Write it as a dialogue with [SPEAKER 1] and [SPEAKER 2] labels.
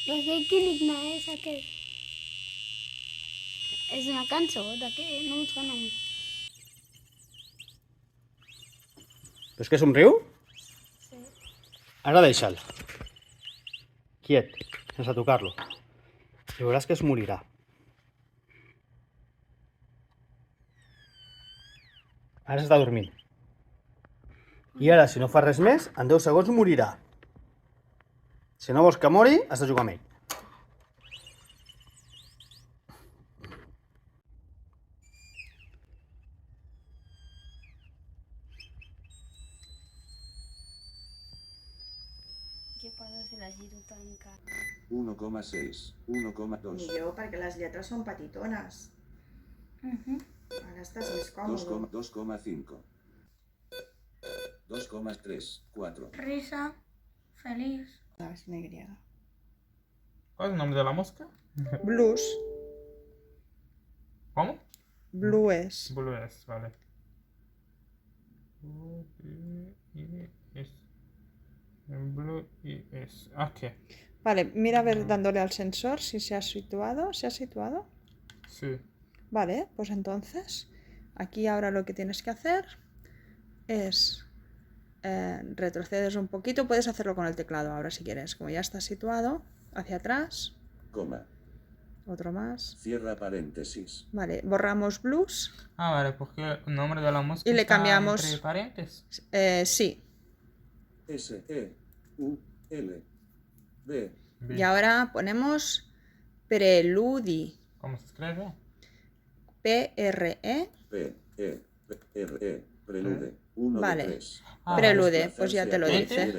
[SPEAKER 1] Perquè quin himne és aquest? És una cançó de què? No em sona.
[SPEAKER 2] Veus que somriu?
[SPEAKER 1] Sí.
[SPEAKER 2] Ara deixa'l. Quiet, sense tocar-lo. I veuràs que es morirà. Ara s'està dormint. I ara, si no fa res més, en 10 segons morirà. Si no vols que mori, has de jugar amb ell.
[SPEAKER 1] Què passa si la giro tancat?
[SPEAKER 3] 1,6, 1,2,
[SPEAKER 4] Millor, perquè les lletres són petitones. Ara estàs més còmode.
[SPEAKER 3] 2,5, 2,3, 4.
[SPEAKER 1] Risa, feliç.
[SPEAKER 4] És una Y.
[SPEAKER 5] ¿Cuál es el nombre de la mosca?
[SPEAKER 4] Blues.
[SPEAKER 5] ¿Cómo?
[SPEAKER 4] Blues.
[SPEAKER 5] Blue es, vale. Blue y es. Blue y es. Ok.
[SPEAKER 4] Vale, mira a ver dándole al sensor si se ha situado. ¿Se ha situado?
[SPEAKER 5] Sí.
[SPEAKER 4] Vale, pues entonces aquí ahora lo que tienes que hacer es retrocedes un poquito. Puedes hacerlo con el teclado ahora si quieres. Como ya está situado, hacia atrás.
[SPEAKER 3] Coma,
[SPEAKER 4] Otro más.
[SPEAKER 3] cierra paréntesis.
[SPEAKER 4] Vale, borramos blues.
[SPEAKER 5] Ah, vale, porque el nombre de la mosca
[SPEAKER 4] Y le
[SPEAKER 5] está
[SPEAKER 4] cambiamos-
[SPEAKER 5] entre paréntesis.
[SPEAKER 4] Sí.
[SPEAKER 3] S, E, U, L, B.
[SPEAKER 5] Bien.
[SPEAKER 4] Y ahora ponemos preludi.
[SPEAKER 5] ¿Cómo se escribe?
[SPEAKER 4] P-R-E.
[SPEAKER 3] P, E, P, R, E, prelude. 1
[SPEAKER 4] Vale.
[SPEAKER 3] de 3.
[SPEAKER 5] Ah,
[SPEAKER 4] Prelude, pues ya te lo
[SPEAKER 5] ¿Este?
[SPEAKER 4] dice.